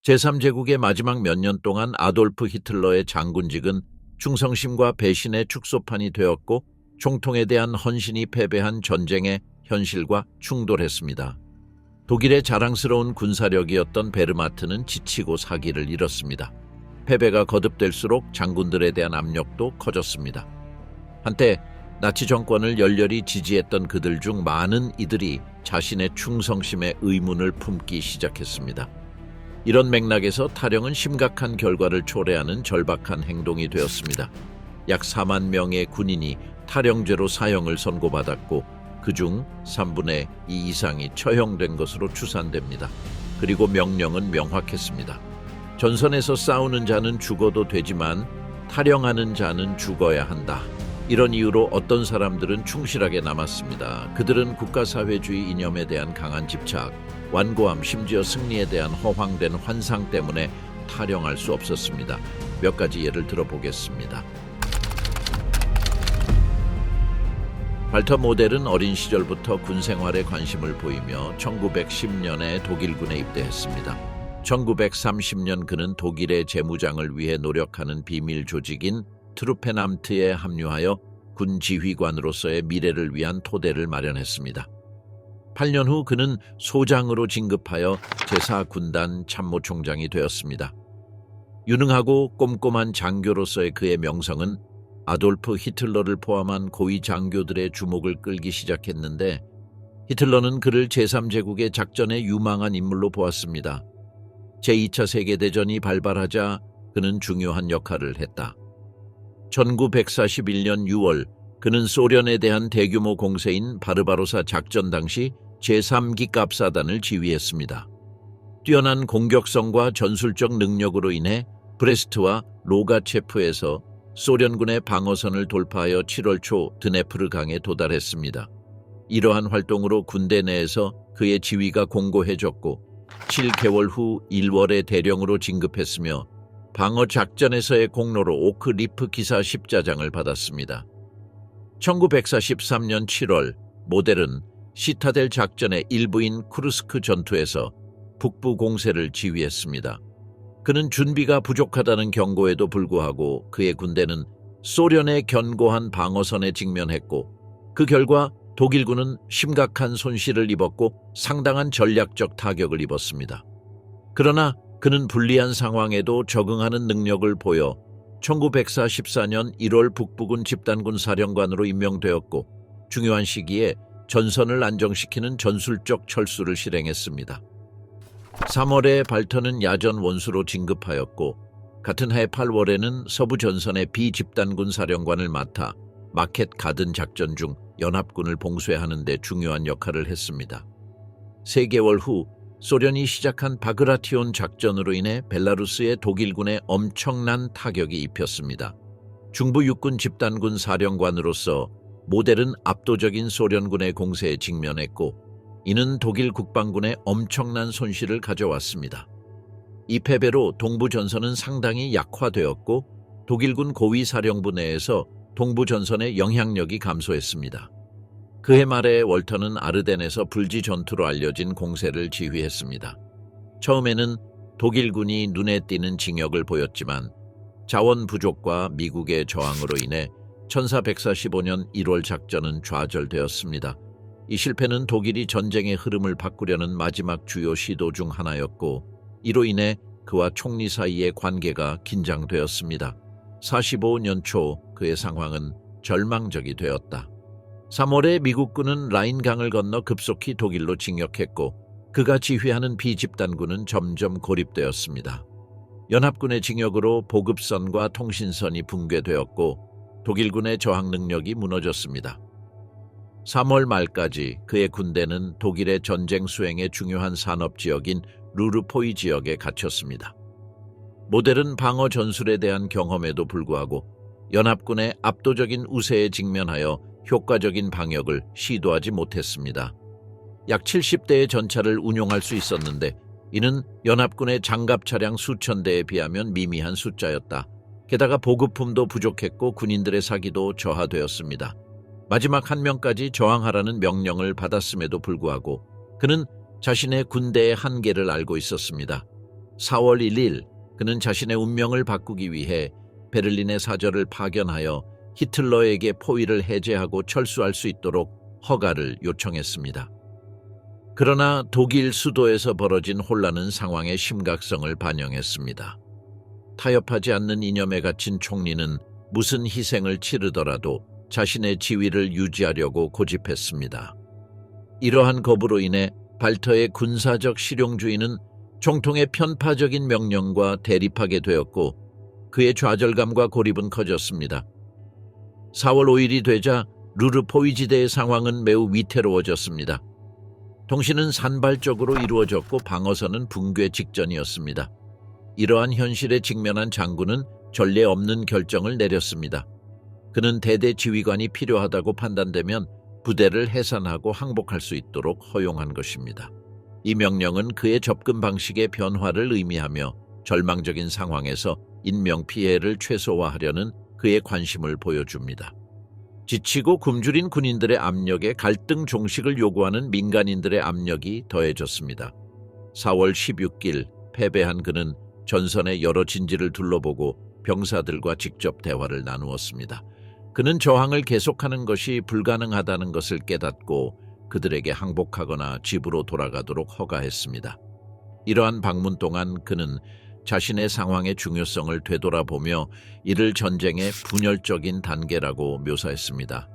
제3제국의 마지막 몇 년 동안 아돌프 히틀러의 장군직은 충성심과 배신의 축소판이 되었고 총통에 대한 헌신이 패배한 전쟁의 현실과 충돌했습니다. 독일의 자랑스러운 군사력이었던 베르마트는 지치고 사기를 잃었습니다. 패배가 거듭될수록 장군들에 대한 압력도 커졌습니다. 한때 나치 정권을 열렬히 지지했던 그들 중 많은 이들이 자신의 충성심에 의문을 품기 시작했습니다. 이런 맥락에서 탈영은 심각한 결과를 초래하는 절박한 행동이 되었습니다. 약 4만 명의 군인이 탈영죄로 사형을 선고받았고 그중 3분의 2 이상이 처형된 것으로 추산됩니다. 그리고 명령은 명확했습니다. 전선에서 싸우는 자는 죽어도 되지만 탈영하는 자는 죽어야 한다. 이런 이유로 어떤 사람들은 충실하게 남았습니다. 그들은 국가사회주의 이념에 대한 강한 집착, 완고함, 심지어 승리에 대한 허황된 환상 때문에 탈영할 수 없었습니다. 몇 가지 예를 들어보겠습니다. 발터 모델은 어린 시절부터 군 생활에 관심을 보이며 1910년에 독일군에 입대했습니다. 1930년 그는 독일의 재무장을 위해 노력하는 비밀 조직인 트루펜암트에 합류하여 군 지휘관으로서의 미래를 위한 토대를 마련했습니다. 8년 후 그는 소장으로 진급하여 제4군단 참모총장이 되었습니다. 유능하고 꼼꼼한 장교로서의 그의 명성은 아돌프 히틀러를 포함한 고위 장교들의 주목을 끌기 시작했는데 히틀러는 그를 제3제국의 작전에 유망한 인물로 보았습니다. 제2차 세계대전이 발발하자 그는 중요한 역할을 했다. 1941년 6월 그는 소련에 대한 대규모 공세인 바르바로사 작전 당시 제3기 갑사단을 지휘했습니다. 뛰어난 공격성과 전술적 능력으로 인해 브레스트와 로가체프에서 소련군의 방어선을 돌파하여 7월 초 드네프르 강에 도달했습니다. 이러한 활동으로 군대 내에서 그의 지위가 공고해졌고 7개월 후 1월에 대령으로 진급했으며 방어 작전에서의 공로로 오크 리프 기사 10자장을 받았습니다. 1943년 7월 모델은 시타델 작전의 일부인 쿠르스크 전투에서 북부 공세를 지휘했습니다. 그는 준비가 부족하다는 경고에도 불구하고 그의 군대는 소련의 견고한 방어선에 직면했고 그 결과 독일군은 심각한 손실을 입었고 상당한 전략적 타격을 입었습니다. 그러나 그는 불리한 상황에도 적응하는 능력을 보여 1944년 1월 북부군 집단군 사령관으로 임명되었고 중요한 시기에 전선을 안정시키는 전술적 철수를 실행했습니다. 3월에 발터는 야전 원수로 진급하였고 같은 해 8월에는 서부 전선의 비집단군 사령관을 맡아 마켓 가든 작전 중 연합군을 봉쇄하는 데 중요한 역할을 했습니다. 3개월 후 소련이 시작한 바그라티온 작전으로 인해 벨라루스의 독일군에 엄청난 타격이 입혔습니다. 중부 육군 집단군 사령관으로서 모델은 압도적인 소련군의 공세에 직면했고 이는 독일 국방군에 엄청난 손실을 가져왔습니다. 이 패배로 동부 전선은 상당히 약화되었고 독일군 고위 사령부 내에서 동부 전선의 영향력이 감소했습니다. 그해 말에 월터는 아르덴에서 불지 전투로 알려진 공세를 지휘했습니다. 처음에는 독일군이 눈에 띄는 징역을 보였지만 자원 부족과 미국의 저항으로 인해 1445년 1월 작전은 좌절되었습니다. 이 실패는 독일이 전쟁의 흐름을 바꾸려는 마지막 주요 시도 중 하나였고 이로 인해 그와 총리 사이의 관계가 긴장되었습니다. 45년 초 그의 상황은 절망적이 되었다. 3월에 미국군은 라인강을 건너 급속히 독일로 진격했고 그가 지휘하는 비집단군은 점점 고립되었습니다. 연합군의 진격으로 보급선과 통신선이 붕괴되었고 독일군의 저항 능력이 무너졌습니다. 3월 말까지 그의 군대는 독일의 전쟁 수행의 중요한 산업지역인 루르포이 지역에 갇혔습니다. 모델은 방어 전술에 대한 경험에도 불구하고 연합군의 압도적인 우세에 직면하여 효과적인 방역을 시도하지 못했습니다. 약 70대의 전차를 운용할 수 있었는데 이는 연합군의 장갑 차량 수천 대에 비하면 미미한 숫자였다. 게다가 보급품도 부족했고 군인들의 사기도 저하되었습니다. 마지막 한 명까지 저항하라는 명령을 받았음에도 불구하고 그는 자신의 군대의 한계를 알고 있었습니다. 4월 1일 그는 자신의 운명을 바꾸기 위해 베를린의 사절을 파견하여 히틀러에게 포위를 해제하고 철수할 수 있도록 허가를 요청했습니다. 그러나 독일 수도에서 벌어진 혼란은 상황의 심각성을 반영했습니다. 타협하지 않는 이념에 갇힌 총리는 무슨 희생을 치르더라도 자신의 지위를 유지하려고 고집했습니다. 이러한 거부로 인해 발터의 군사적 실용주의는 총통의 편파적인 명령과 대립하게 되었고 그의 좌절감과 고립은 커졌습니다. 4월 5일이 되자 루르 포위지대의 상황은 매우 위태로워졌습니다. 통신은 산발적으로 이루어졌고 방어선은 붕괴 직전이었습니다. 이러한 현실에 직면한 장군은 전례 없는 결정을 내렸습니다. 그는 대대 지휘관이 필요하다고 판단되면 부대를 해산하고 항복할 수 있도록 허용한 것입니다. 이 명령은 그의 접근 방식의 변화를 의미하며 절망적인 상황에서 인명피해를 최소화하려는 그의 관심을 보여줍니다. 지치고 굶주린 군인들의 압력에 갈등 종식을 요구하는 민간인들의 압력이 더해졌습니다. 4월 16일 패배한 그는 전선의 여러 진지를 둘러보고 병사들과 직접 대화를 나누었습니다. 그는 저항을 계속하는 것이 불가능하다는 것을 깨닫고 그들에게 항복하거나 집으로 돌아가도록 허가했습니다. 이러한 방문 동안 그는 자신의 상황의 중요성을 되돌아보며 이를 전쟁의 분열적인 단계라고 묘사했습니다.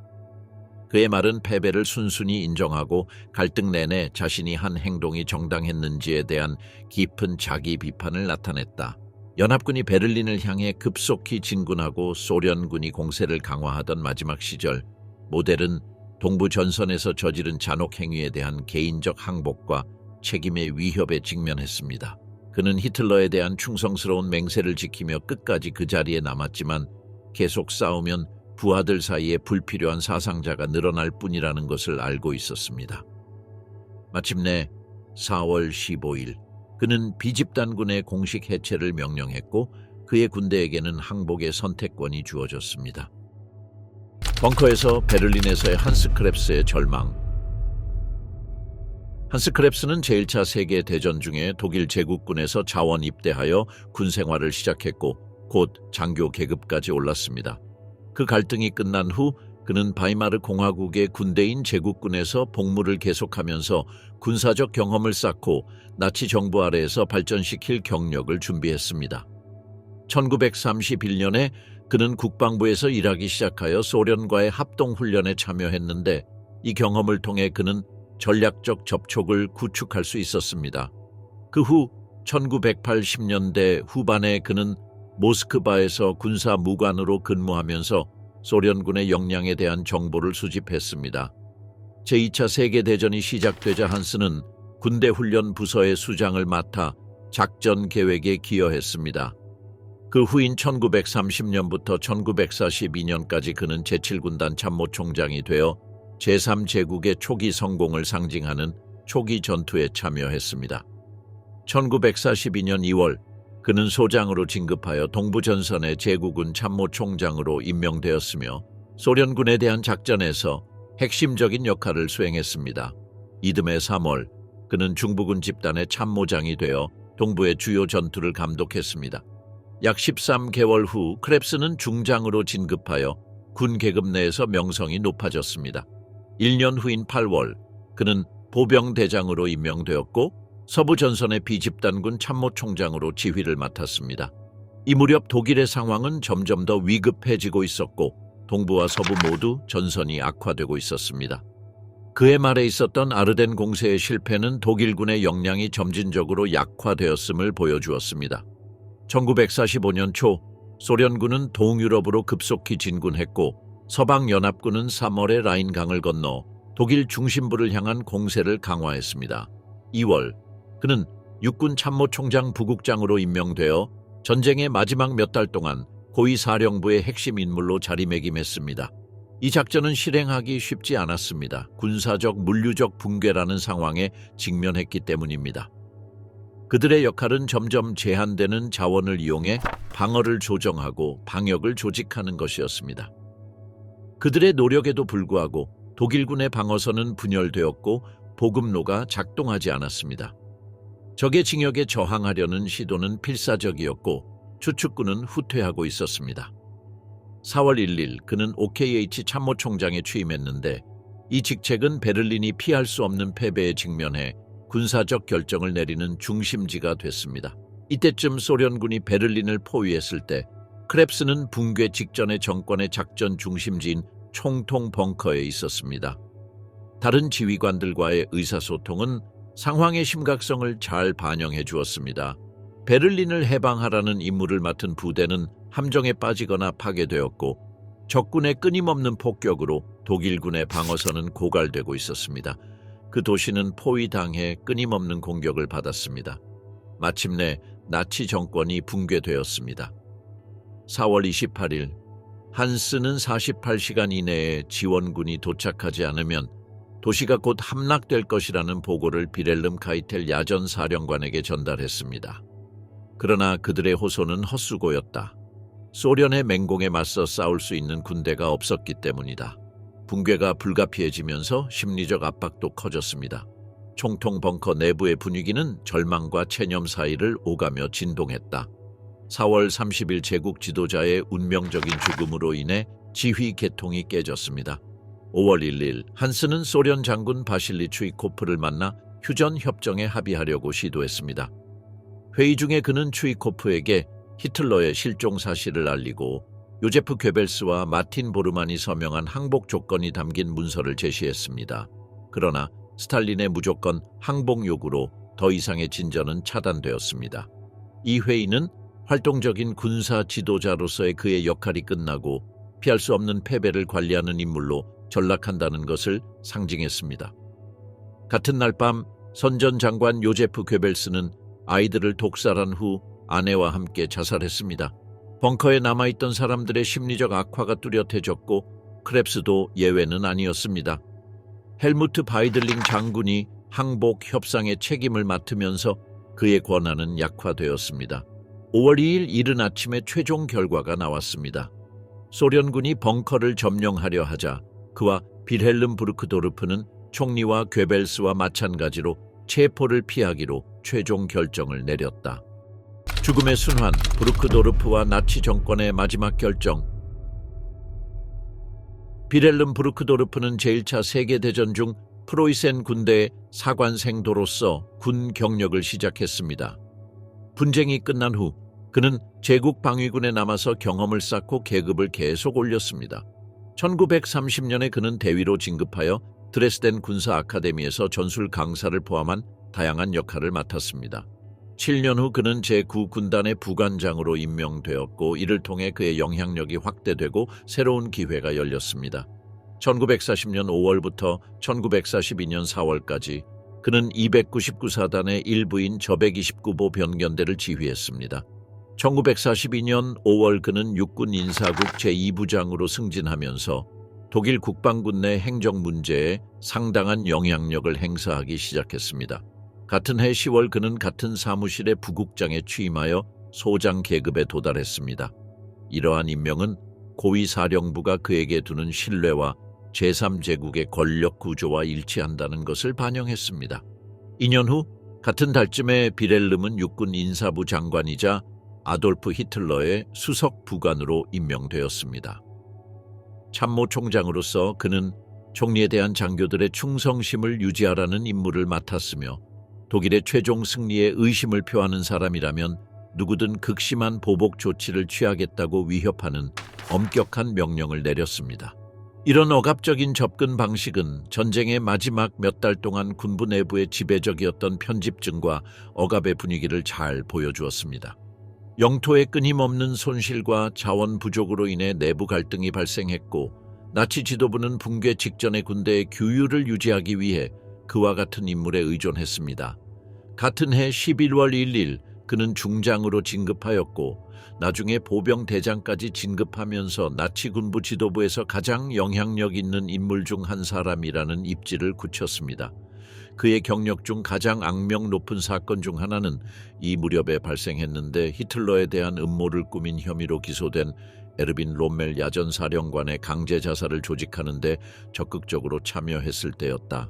그의 말은 패배를 순순히 인정하고 갈등 내내 자신이 한 행동이 정당했는지에 대한 깊은 자기 비판을 나타냈다. 연합군이 베를린을 향해 급속히 진군하고 소련군이 공세를 강화하던 마지막 시절, 모델은 동부 전선에서 저지른 잔혹 행위에 대한 개인적 항복과 책임의 위협에 직면했습니다. 그는 히틀러에 대한 충성스러운 맹세를 지키며 끝까지 그 자리에 남았지만 계속 싸우면 부하들 사이에 불필요한 사상자가 늘어날 뿐이라는 것을 알고 있었습니다. 마침내 4월 15일 그는 비집단군의 공식 해체를 명령했고 그의 군대에게는 항복의 선택권이 주어졌습니다. 벙커에서 베를린에서의 한스 크랩스의 절망. 한스 크랩스는 제1차 세계대전 중에 독일 제국군에서 자원 입대하여 군생활을 시작했고 곧 장교 계급까지 올랐습니다. 그 갈등이 끝난 후 그는 바이마르 공화국의 군대인 제국군에서 복무를 계속하면서 군사적 경험을 쌓고 나치 정부 아래에서 발전시킬 경력을 준비했습니다. 1931년에 그는 국방부에서 일하기 시작하여 소련과의 합동훈련에 참여했는데 이 경험을 통해 그는 전략적 접촉을 구축할 수 있었습니다. 그 후 1980년대 후반에 그는 모스크바에서 군사무관으로 근무하면서 소련군의 역량에 대한 정보를 수집했습니다. 제2차 세계대전이 시작되자 한스는 군대 훈련 부서의 수장을 맡아 작전 계획에 기여했습니다. 그 후인 1930년부터 1942년까지 그는 제7군단 참모총장이 되어 제3제국의 초기 성공을 상징하는 초기 전투에 참여했습니다. 1942년 2월 그는 소장으로 진급하여 동부전선의 제국군 참모총장으로 임명되었으며 소련군에 대한 작전에서 핵심적인 역할을 수행했습니다. 이듬해 3월 그는 중부군 집단의 참모장이 되어 동부의 주요 전투를 감독했습니다. 약 13개월 후 크랩스는 중장으로 진급하여 군 계급 내에서 명성이 높아졌습니다. 1년 후인 8월 그는 보병대장으로 임명되었고 서부전선의 비집단군 참모총장으로 지휘를 맡았습니다. 이 무렵 독일의 상황은 점점 더 위급해지고 있었고 동부와 서부 모두 전선이 악화되고 있었습니다. 그의 말에 있었던 아르덴 공세의 실패는 독일군의 역량이 점진적으로 약화되었음을 보여주었습니다. 1945년 초 소련군은 동유럽으로 급속히 진군했고 서방연합군은 3월에 라인강을 건너 독일 중심부를 향한 공세를 강화했습니다. 2월 그는 육군 참모총장 부국장으로 임명되어 전쟁의 마지막 몇 달 동안 고위사령부의 핵심 인물로 자리매김했습니다. 이 작전은 실행하기 쉽지 않았습니다. 군사적 물류적 붕괴라는 상황에 직면했기 때문입니다. 그들의 역할은 점점 제한되는 자원을 이용해 방어를 조정하고 방역을 조직하는 것이었습니다. 그들의 노력에도 불구하고 독일군의 방어선은 분열되었고 보급로가 작동하지 않았습니다. 적의 징역에 저항하려는 시도는 필사적이었고 추측군은 후퇴하고 있었습니다. 4월 1일 그는 OKH 참모총장에 취임했는데 이 직책은 베를린이 피할 수 없는 패배에 직면해 군사적 결정을 내리는 중심지가 됐습니다. 이때쯤 소련군이 베를린을 포위했을 때 크랩스는 붕괴 직전의 정권의 작전 중심지인 총통 벙커에 있었습니다. 다른 지휘관들과의 의사소통은 상황의 심각성을 잘 반영해 주었습니다. 베를린을 해방하라는 임무를 맡은 부대는 함정에 빠지거나 파괴되었고 적군의 끊임없는 폭격으로 독일군의 방어선은 고갈되고 있었습니다. 그 도시는 포위당해 끊임없는 공격을 받았습니다. 마침내 나치 정권이 붕괴되었습니다. 4월 28일 한스는 48시간 이내에 지원군이 도착하지 않으면 도시가 곧 함락될 것이라는 보고를 비렐름 카이텔 야전 사령관에게 전달했습니다. 그러나 그들의 호소는 헛수고였다. 소련의 맹공에 맞서 싸울 수 있는 군대가 없었기 때문이다. 붕괴가 불가피해지면서 심리적 압박도 커졌습니다. 총통 벙커 내부의 분위기는 절망과 체념 사이를 오가며 진동했다. 4월 30일 제국 지도자의 운명적인 죽음으로 인해 지휘 계통이 깨졌습니다. 5월 1일 한스는 소련 장군 바실리 추이코프를 만나 휴전 협정에 합의하려고 시도했습니다. 회의 중에 그는 추이코프에게 히틀러의 실종 사실을 알리고 요제프 괴벨스와 마틴 보르만이 서명한 항복 조건이 담긴 문서를 제시했습니다. 그러나 스탈린의 무조건 항복 요구로 더 이상의 진전은 차단되었습니다. 이 회의는 활동적인 군사 지도자로서의 그의 역할이 끝나고 피할 수 없는 패배를 관리하는 인물로 전락한다는 것을 상징했습니다. 같은 날 밤 선전 장관 요제프 괴벨스는 아이들을 독살한 후 아내와 함께 자살했습니다. 벙커에 남아있던 사람들의 심리적 악화가 뚜렷해졌고 크랩스도 예외는 아니었습니다. 헬무트 바이들링 장군이 항복 협상의 책임을 맡으면서 그의 권한은 약화되었습니다. 5월 2일 이른 아침에 최종 결과가 나왔습니다. 소련군이 벙커를 점령하려 하자 그와 빌헬름 부르크도르프는 총리와 괴벨스와 마찬가지로 체포를 피하기로 최종 결정을 내렸다. 죽음의 순환, 부르크도르프와 나치 정권의 마지막 결정. 빌헬름 부르크도르프는 제1차 세계대전 중 프로이센 군대의 사관생도로서 군 경력을 시작했습니다. 분쟁이 끝난 후 그는 제국 방위군에 남아서 경험을 쌓고 계급을 계속 올렸습니다. 1930년에 그는 대위로 진급하여 드레스덴 군사 아카데미에서 전술 강사를 포함한 다양한 역할을 맡았습니다. 7년 후 그는 제9군단의 부관장으로 임명되었고 이를 통해 그의 영향력이 확대되고 새로운 기회가 열렸습니다. 1940년 5월부터 1942년 4월까지 그는 299사단의 일부인 저129보 변견대를 지휘했습니다. 1942년 5월 그는 육군 인사국 제2부장으로 승진하면서 독일 국방군 내 행정 문제에 상당한 영향력을 행사하기 시작했습니다. 같은 해 10월 그는 같은 사무실의 부국장에 취임하여 소장 계급에 도달했습니다. 이러한 임명은 고위사령부가 그에게 두는 신뢰와 제3제국의 권력 구조와 일치한다는 것을 반영했습니다. 2년 후 같은 달쯤에 비렐름은 육군 인사부 장관이자 아돌프 히틀러의 수석 부관으로 임명되었습니다. 참모총장으로서 그는 총리에 대한 장교들의 충성심을 유지하라는 임무를 맡았으며 독일의 최종 승리에 의심을 표하는 사람이라면 누구든 극심한 보복 조치를 취하겠다고 위협하는 엄격한 명령을 내렸습니다. 이런 억압적인 접근 방식은 전쟁의 마지막 몇 달 동안 군부 내부의 지배적이었던 편집증과 억압의 분위기를 잘 보여주었습니다. 영토의 끊임없는 손실과 자원 부족으로 인해 내부 갈등이 발생했고 나치 지도부는 붕괴 직전의 군대의 규율을 유지하기 위해 그와 같은 인물에 의존했습니다. 같은 해 11월 1일 그는 중장으로 진급하였고 나중에 보병 대장까지 진급하면서 나치 군부 지도부에서 가장 영향력 있는 인물 중 한 사람이라는 입지를 굳혔습니다. 그의 경력 중 가장 악명 높은 사건 중 하나는 이 무렵에 발생했는데 히틀러에 대한 음모를 꾸민 혐의로 기소된 에르빈 롬멜 야전사령관의 강제 자살을 조직하는 데 적극적으로 참여했을 때였다.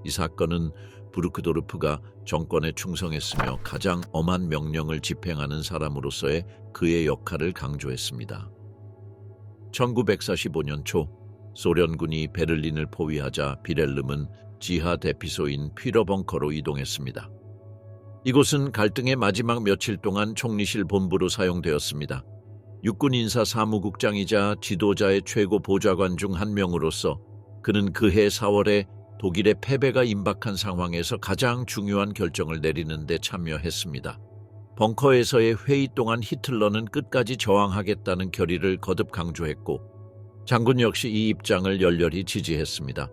이 사건은 부르크도르프가 정권에 충성했으며 가장 엄한 명령을 집행하는 사람으로서의 그의 역할을 강조했습니다. 1945년 초 소련군이 베를린을 포위하자 비렐름은 지하 대피소인 퓨러벙커로 이동했습니다. 이곳은 갈등의 마지막 며칠 동안 총리실 본부로 사용되었습니다. 육군 인사 사무국장이자 지도자의 최고 보좌관 중 한 명으로서 그는 그해 4월에 독일의 패배가 임박한 상황에서 가장 중요한 결정을 내리는 데 참여했습니다. 벙커에서의 회의 동안 히틀러는 끝까지 저항하겠다는 결의를 거듭 강조했고 장군 역시 이 입장을 열렬히 지지했습니다.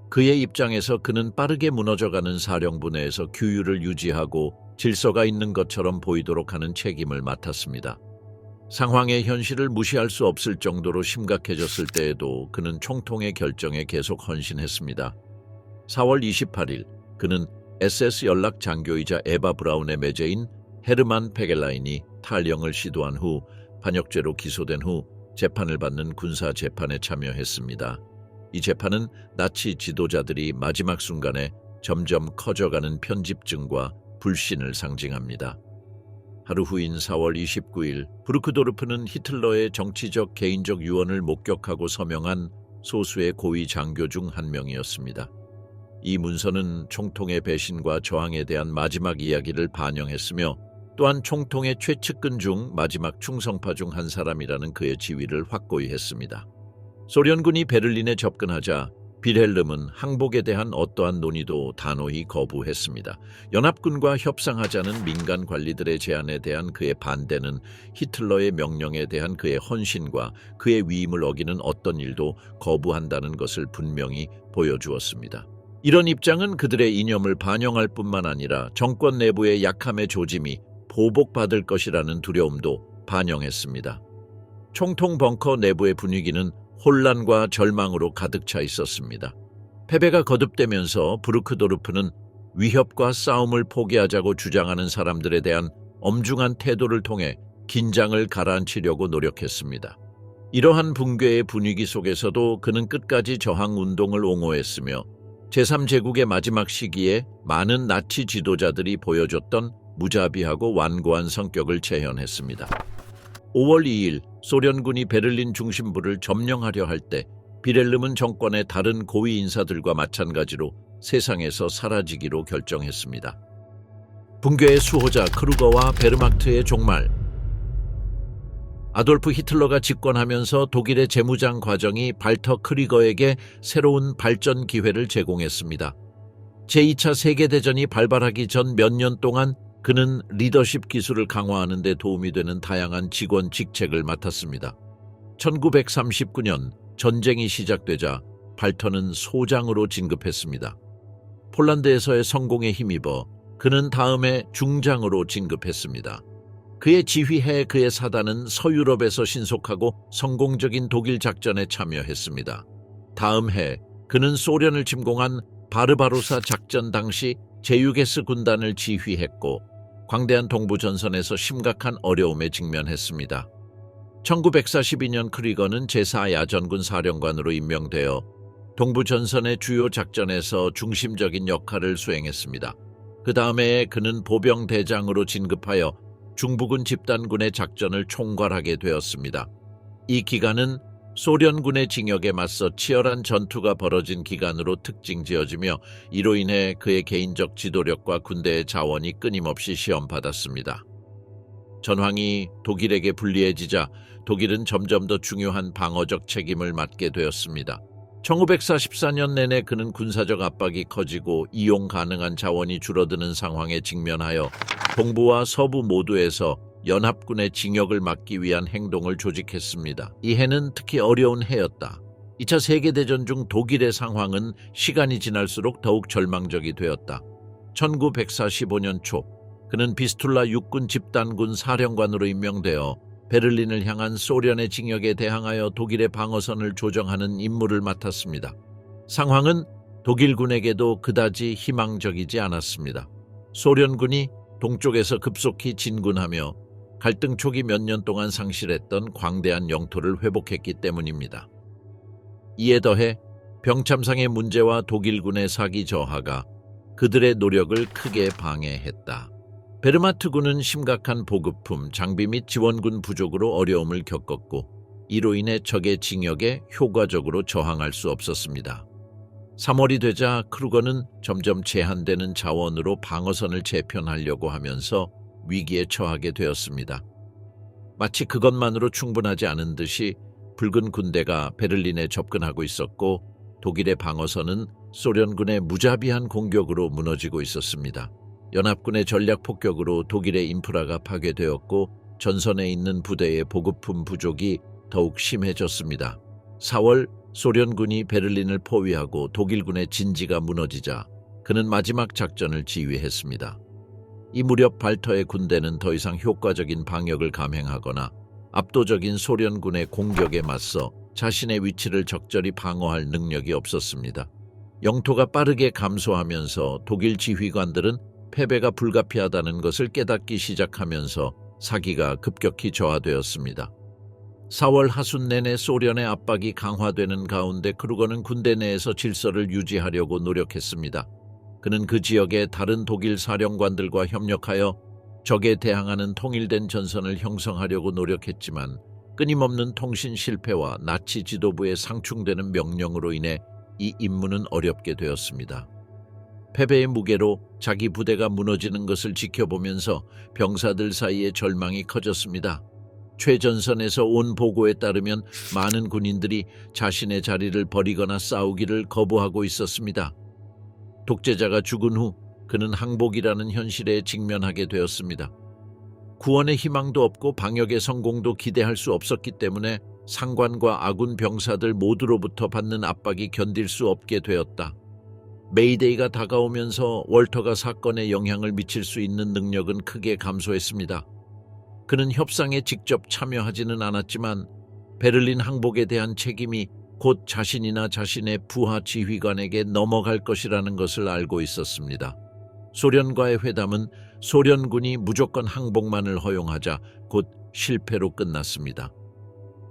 그의 입장에서 그는 빠르게 무너져가는 사령부 내에서 규율을 유지하고 질서가 있는 것처럼 보이도록 하는 책임을 맡았습니다. 상황의 현실을 무시할 수 없을 정도로 심각해졌을 때에도 그는 총통의 결정에 계속 헌신했습니다. 4월 28일 그는 SS 연락 장교이자 에바 브라운의 매제인 헤르만 페겔라인이 탈영을 시도한 후 반역죄로 기소된 후 재판을 받는 군사 재판에 참여했습니다. 이 재판은 나치 지도자들이 마지막 순간에 점점 커져가는 편집증과 불신을 상징합니다. 하루 후인 4월 29일 부르크도르프는 히틀러의 정치적 개인적 유언을 목격하고 서명한 소수의 고위 장교 중 한 명이었습니다. 이 문서는 총통의 배신과 저항에 대한 마지막 이야기를 반영했으며 또한 총통의 최측근 중 마지막 충성파 중 한 사람이라는 그의 지위를 확고히 했습니다. 소련군이 베를린에 접근하자 빌헬름은 항복에 대한 어떠한 논의도 단호히 거부했습니다. 연합군과 협상하자는 민간 관리들의 제안에 대한 그의 반대는 히틀러의 명령에 대한 그의 헌신과 그의 위임을 어기는 어떤 일도 거부한다는 것을 분명히 보여주었습니다. 이런 입장은 그들의 이념을 반영할 뿐만 아니라 정권 내부의 약함의 조짐이 보복받을 것이라는 두려움도 반영했습니다. 총통 벙커 내부의 분위기는 혼란과 절망으로 가득 차 있었습니다. 패배가 거듭되면서 부르크도르프는 위협과 싸움을 포기하자고 주장하는 사람들에 대한 엄중한 태도를 통해 긴장을 가라앉히려고 노력했습니다. 이러한 붕괴의 분위기 속에서도 그는 끝까지 저항운동을 옹호했으며 제3제국의 마지막 시기에 많은 나치 지도자들이 보여줬던 무자비하고 완고한 성격을 재현했습니다. 5월 2일 소련군이 베를린 중심부를 점령하려 할 때 비렐름은 정권의 다른 고위 인사들과 마찬가지로 세상에서 사라지기로 결정했습니다. 붕괴의 수호자 크루거와 베르마크트의 종말. 아돌프 히틀러가 집권하면서 독일의 재무장 과정이 발터 크리거에게 새로운 발전 기회를 제공했습니다. 제2차 세계대전이 발발하기 전 몇 년 동안 그는 리더십 기술을 강화하는 데 도움이 되는 다양한 직원 직책을 맡았습니다. 1939년 전쟁이 시작되자 발터는 소장으로 진급했습니다. 폴란드에서의 성공에 힘입어 그는 다음해 중장으로 진급했습니다. 그의 지휘하에 그의 사단은 서유럽에서 신속하고 성공적인 독일 작전에 참여했습니다. 다음 해 그는 소련을 침공한 바르바로사 작전 당시 제6S 군단을 지휘했고 광대한 동부전선에서 심각한 어려움에 직면했습니다. 1942년 크리거는 제4야전군 사령관으로 임명되어 동부전선의 주요 작전에서 중심적인 역할을 수행했습니다. 그 다음에 그는 보병대장으로 진급하여 중부군 집단군의 작전을 총괄하게 되었습니다. 이 기간은 소련군의 징역에 맞서 치열한 전투가 벌어진 기간으로 특징지어지며 이로 인해 그의 개인적 지도력과 군대의 자원이 끊임없이 시험받았습니다. 전황이 독일에게 불리해지자 독일은 점점 더 중요한 방어적 책임을 맡게 되었습니다. 1944년 내내 그는 군사적 압박이 커지고 이용 가능한 자원이 줄어드는 상황에 직면하여 동부와 서부 모두에서 연합군의 징역을 막기 위한 행동을 조직했습니다. 이 해는 특히 어려운 해였다. 2차 세계대전 중 독일의 상황은 시간이 지날수록 더욱 절망적이 되었다. 1945년 초 그는 비스툴라 육군 집단군 사령관으로 임명되어 베를린을 향한 소련의 징역에 대항하여 독일의 방어선을 조정하는 임무를 맡았습니다. 상황은 독일군에게도 그다지 희망적이지 않았습니다. 소련군이 동쪽에서 급속히 진군하며 갈등 초기 몇 년 동안 상실했던 광대한 영토를 회복했기 때문입니다. 이에 더해 병참상의 문제와 독일군의 사기 저하가 그들의 노력을 크게 방해했다. 베르마트군은 심각한 보급품, 장비 및 지원군 부족으로 어려움을 겪었고 이로 인해 적의 징역에 효과적으로 저항할 수 없었습니다. 3월이 되자 크루거는 점점 제한되는 자원으로 방어선을 재편하려고 하면서 위기에 처하게 되었습니다. 마치 그것만으로 충분하지 않은 듯이 붉은 군대가 베를린에 접근하고 있었고 독일의 방어선은 소련군의 무자비한 공격으로 무너지고 있었습니다. 연합군의 전략 폭격으로 독일의 인프라가 파괴되었고 전선에 있는 부대의 보급품 부족이 더욱 심해졌습니다. 4월 소련군이 베를린을 포위하고 독일군의 진지가 무너지자 그는 마지막 작전을 지휘했습니다. 이 무렵 발터의 군대는 더 이상 효과적인 방역을 감행하거나 압도적인 소련군의 공격에 맞서 자신의 위치를 적절히 방어할 능력이 없었습니다. 영토가 빠르게 감소하면서 독일 지휘관들은 패배가 불가피하다는 것을 깨닫기 시작하면서 사기가 급격히 저하되었습니다. 4월 하순 내내 소련의 압박이 강화되는 가운데 크루거는 군대 내에서 질서를 유지하려고 노력했습니다. 그는 그 지역의 다른 독일 사령관들과 협력하여 적에 대항하는 통일된 전선을 형성하려고 노력했지만 끊임없는 통신 실패와 나치 지도부의 상충되는 명령으로 인해 이 임무는 어렵게 되었습니다. 패배의 무게로 자기 부대가 무너지는 것을 지켜보면서 병사들 사이에 절망이 커졌습니다. 최전선에서 온 보고에 따르면 많은 군인들이 자신의 자리를 버리거나 싸우기를 거부하고 있었습니다. 독재자가 죽은 후 그는 항복이라는 현실에 직면하게 되었습니다. 구원의 희망도 없고 방역의 성공도 기대할 수 없었기 때문에 상관과 아군 병사들 모두로부터 받는 압박이 견딜 수 없게 되었다. 메이데이가 다가오면서 월터가 사건에 영향을 미칠 수 있는 능력은 크게 감소했습니다. 그는 협상에 직접 참여하지는 않았지만 베를린 항복에 대한 책임이 곧 자신이나 자신의 부하 지휘관에게 넘어갈 것이라는 것을 알고 있었습니다. 소련과의 회담은 소련군이 무조건 항복만을 허용하자 곧 실패로 끝났습니다.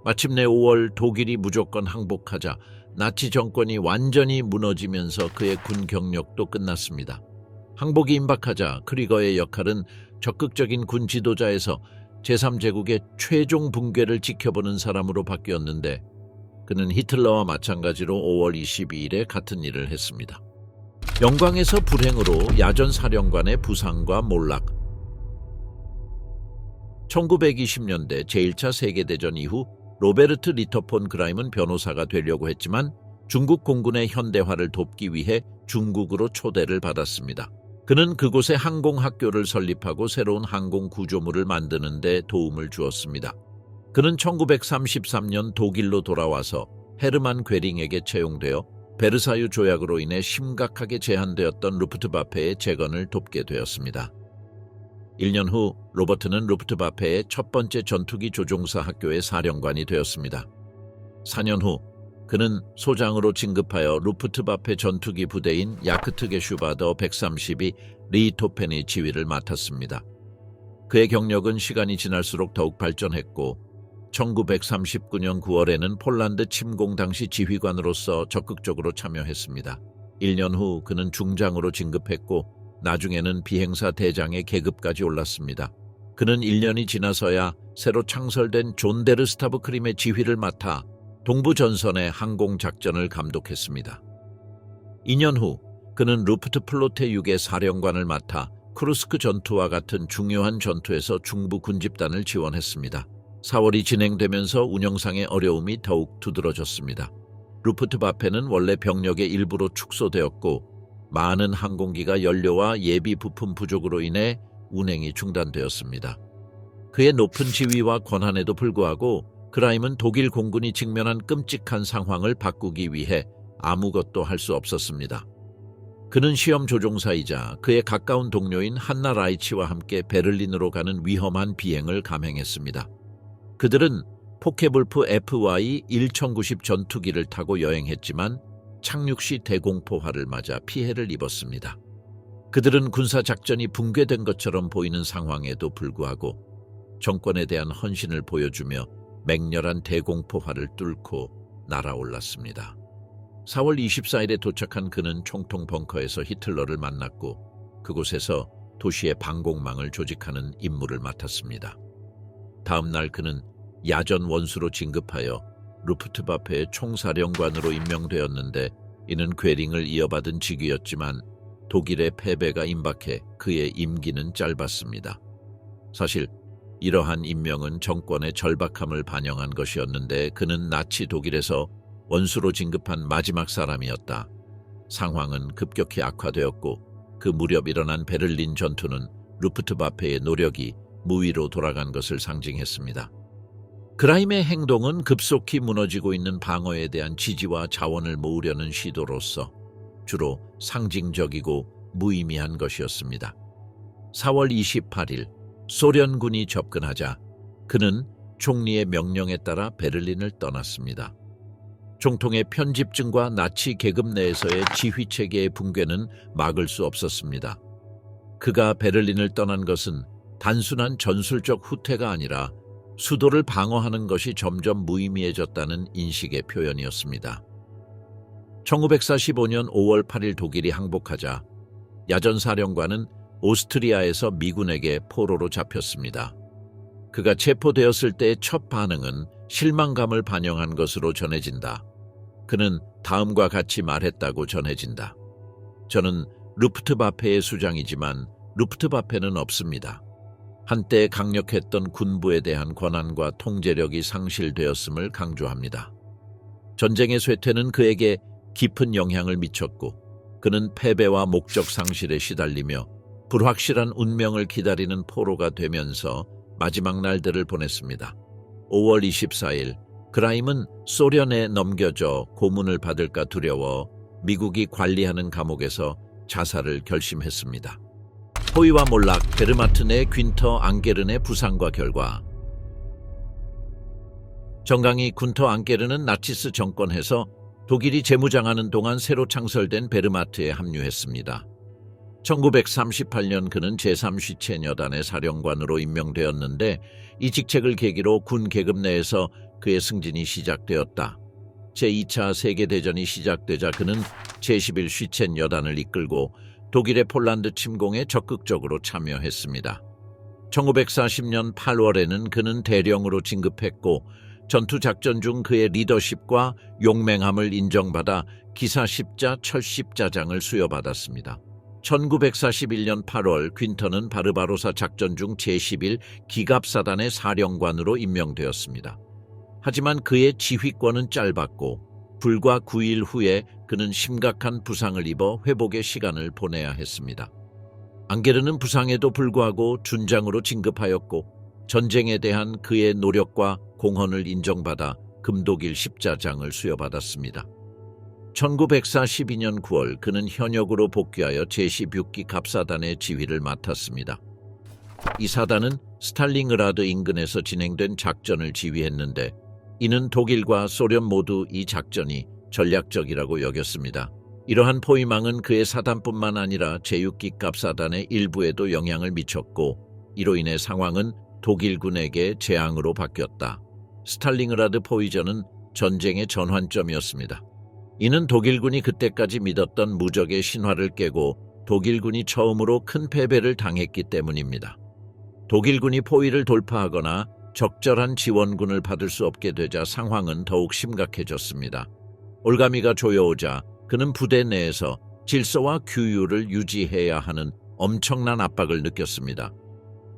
마침내 5월 독일이 무조건 항복하자 나치 정권이 완전히 무너지면서 그의 군 경력도 끝났습니다. 항복이 임박하자 크리거의 역할은 적극적인 군 지도자에서 제3제국의 최종 붕괴를 지켜보는 사람으로 바뀌었는데 그는 히틀러와 마찬가지로 5월 22일에 같은 일을 했습니다. 영광에서 불행으로 야전 사령관의 부상과 몰락. 1920년대 제1차 세계대전 이후 로베르트 리터 폰 그라임은 변호사가 되려고 했지만 중국 공군의 현대화를 돕기 위해 중국으로 초대를 받았습니다. 그는 그곳에 항공학교를 설립하고 새로운 항공 구조물을 만드는 데 도움을 주었습니다. 그는 1933년 독일로 돌아와서 헤르만 괴링에게 채용되어 베르사유 조약으로 인해 심각하게 제한되었던 루프트바페의 재건을 돕게 되었습니다. 1년 후 로버트는 루프트바페의 첫 번째 전투기 조종사 학교의 사령관이 되었습니다. 4년 후 그는 소장으로 진급하여 루프트바페 전투기 부대인 야크트게슈바더 130이 리히토펜의 지휘를 맡았습니다. 그의 경력은 시간이 지날수록 더욱 발전했고 1939년 9월에는 폴란드 침공 당시 지휘관으로서 적극적으로 참여했습니다. 1년 후 그는 중장으로 진급했고 나중에는 비행사 대장의 계급까지 올랐습니다. 그는 1년이 지나서야 새로 창설된 존 데르스타브 크림의 지휘를 맡아 동부 전선의 항공작전을 감독했습니다. 2년 후 그는 루프트플로테 6의 사령관을 맡아 쿠르스크 전투와 같은 중요한 전투에서 중부 군집단을 지원했습니다. 4월이 진행되면서 운영상의 어려움이 더욱 두드러졌습니다. 루프트바페는 원래 병력의 일부로 축소되었고 많은 항공기가 연료와 예비 부품 부족으로 인해 운행이 중단되었습니다. 그의 높은 지위와 권한에도 불구하고 그라임은 독일 공군이 직면한 끔찍한 상황을 바꾸기 위해 아무것도 할 수 없었습니다. 그는 시험 조종사이자 그의 가까운 동료인 한나 라이치와 함께 베를린으로 가는 위험한 비행을 감행했습니다. 그들은 포케불프 FY-1090 전투기를 타고 여행했지만 착륙 시 대공포화를 맞아 피해를 입었습니다. 그들은 군사작전이 붕괴된 것처럼 보이는 상황에도 불구하고 정권에 대한 헌신을 보여주며 맹렬한 대공포화를 뚫고 날아올랐습니다. 4월 24일에 도착한 그는 총통 벙커에서 히틀러를 만났고 그곳에서 도시의 방공망을 조직하는 임무를 맡았습니다. 다음 날 그는 야전 원수로 진급하여 루프트와페의 총사령관으로 임명되었는데 이는 괴링을 이어받은 직위였지만 독일의 패배가 임박해 그의 임기는 짧았습니다. 사실 이러한 임명은 정권의 절박함을 반영한 것이었는데 그는 나치 독일에서 원수로 진급한 마지막 사람이었다. 상황은 급격히 악화되었고 그 무렵 일어난 베를린 전투는 루프트와페의 노력이 무위로 돌아간 것을 상징했습니다. 그라임의 행동은 급속히 무너지고 있는 방어에 대한 지지와 자원을 모으려는 시도로서 주로 상징적이고 무의미한 것이었습니다. 4월 28일 소련군이 접근하자 그는 총리의 명령에 따라 베를린을 떠났습니다. 총통의 편집증과 나치 계급 내에서의 지휘체계의 붕괴는 막을 수 없었습니다. 그가 베를린을 떠난 것은 단순한 전술적 후퇴가 아니라 수도를 방어하는 것이 점점 무의미해졌다는 인식의 표현이었습니다. 1945년 5월 8일 독일이 항복하자 야전사령관은 오스트리아에서 미군에게 포로로 잡혔습니다. 그가 체포되었을 때의 첫 반응은 실망감을 반영한 것으로 전해진다. 그는 다음과 같이 말했다고 전해진다. 저는 루프트와페의 수장이지만 루프트와페는 없습니다. 한때 강력했던 군부에 대한 권한과 통제력이 상실되었음을 강조합니다. 전쟁의 쇠퇴는 그에게 깊은 영향을 미쳤고 그는 패배와 목적 상실에 시달리며 불확실한 운명을 기다리는 포로가 되면서 마지막 날들을 보냈습니다. 5월 24일 그라임은 소련에 넘겨져 고문을 받을까 두려워 미국이 관리하는 감옥에서 자살을 결심했습니다. 호위와 몰락, 베르마트 내 귄터 앙게른의 부상과 결과 정강이 군터 앙게른은 나치스 정권에서 독일이 재무장하는 동안 새로 창설된 베르마트에 합류했습니다. 1938년 그는 제3슈체녀단의 사령관으로 임명되었는데 이 직책을 계기로 군 계급 내에서 그의 승진이 시작되었다. 제2차 세계대전이 시작되자 그는 제11 슈체녀단을 이끌고 독일의 폴란드 침공에 적극적으로 참여했습니다. 1940년 8월에는 그는 대령으로 진급했고 전투작전 중 그의 리더십과 용맹함을 인정받아 기사 십자 철십자장을 수여받았습니다. 1941년 8월 퀸터는 바르바로사 작전 중 제11 기갑사단의 사령관으로 임명되었습니다. 하지만 그의 지휘권은 짧았고 불과 9일 후에 그는 심각한 부상을 입어 회복의 시간을 보내야 했습니다. 앙게르는 부상에도 불구하고 준장으로 진급하였고 전쟁에 대한 그의 노력과 공헌을 인정받아 금독일 십자장을 수여받았습니다. 1942년 9월 그는 현역으로 복귀하여 제16기 갑사단의 지휘를 맡았습니다. 이 사단은 스탈링그라드 인근에서 진행된 작전을 지휘했는데 이는 독일과 소련 모두 이 작전이 전략적이라고 여겼습니다. 이러한 포위망은 그의 사단뿐만 아니라 제6기 갑사단의 일부에도 영향을 미쳤고 이로 인해 상황은 독일군에게 재앙으로 바뀌었다. 스탈링그라드 포위전은 전쟁의 전환점이었습니다. 이는 독일군이 그때까지 믿었던 무적의 신화를 깨고 독일군이 처음으로 큰 패배를 당했기 때문입니다. 독일군이 포위를 돌파하거나 적절한 지원군을 받을 수 없게 되자 상황은 더욱 심각해졌습니다. 올가미가 조여오자 그는 부대 내에서 질서와 규율을 유지해야 하는 엄청난 압박을 느꼈습니다.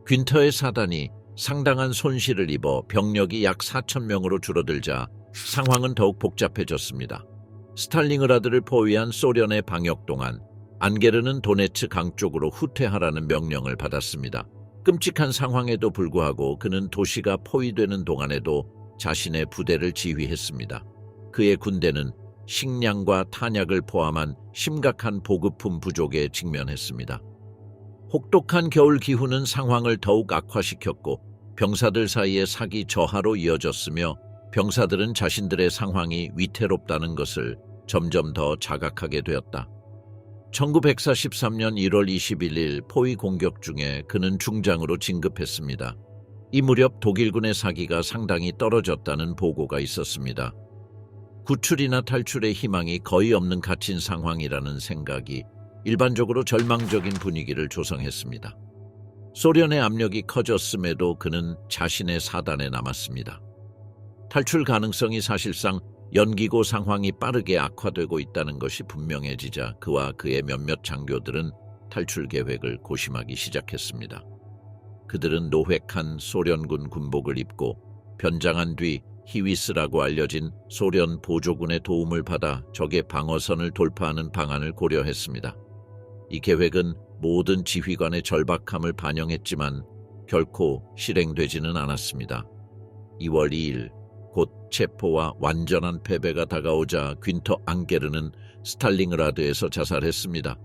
귄터의 사단이 상당한 손실을 입어 병력이 약 4,000명으로 줄어들자 상황은 더욱 복잡해졌습니다. 스탈링그라드를 포위한 소련의 방역 동안 앙게르는 도네츠 강 쪽으로 후퇴하라는 명령을 받았습니다. 끔찍한 상황에도 불구하고 그는 도시가 포위되는 동안에도 자신의 부대를 지휘했습니다. 그의 군대는 식량과 탄약을 포함한 심각한 보급품 부족에 직면했습니다. 혹독한 겨울 기후는 상황을 더욱 악화시켰고 병사들 사이의 사기 저하로 이어졌으며 병사들은 자신들의 상황이 위태롭다는 것을 점점 더 자각하게 되었다. 1943년 1월 21일 포위 공격 중에 그는 중장으로 진급했습니다. 이 무렵 독일군의 사기가 상당히 떨어졌다는 보고가 있었습니다. 구출이나 탈출의 희망이 거의 없는 갇힌 상황이라는 생각이 일반적으로 절망적인 분위기를 조성했습니다. 소련의 압력이 커졌음에도 그는 자신의 사단에 남았습니다. 탈출 가능성이 사실상 연기고 상황이 빠르게 악화되고 있다는 것이 분명해지자 그와 그의 몇몇 장교들은 탈출 계획을 고심하기 시작했습니다. 그들은 노획한 소련군 군복을 입고 변장한 뒤 히위스라고 알려진 소련 보조군의 도움을 받아 적의 방어선을 돌파하는 방안을 고려했습니다. 이 계획은 모든 지휘관의 절박함을 반영했지만 결코 실행되지는 않았습니다. 2월 2일 곧 체포와 완전한 패배가 다가오자 귄터 앙게르는 스탈링그라드에서 자살했습니다.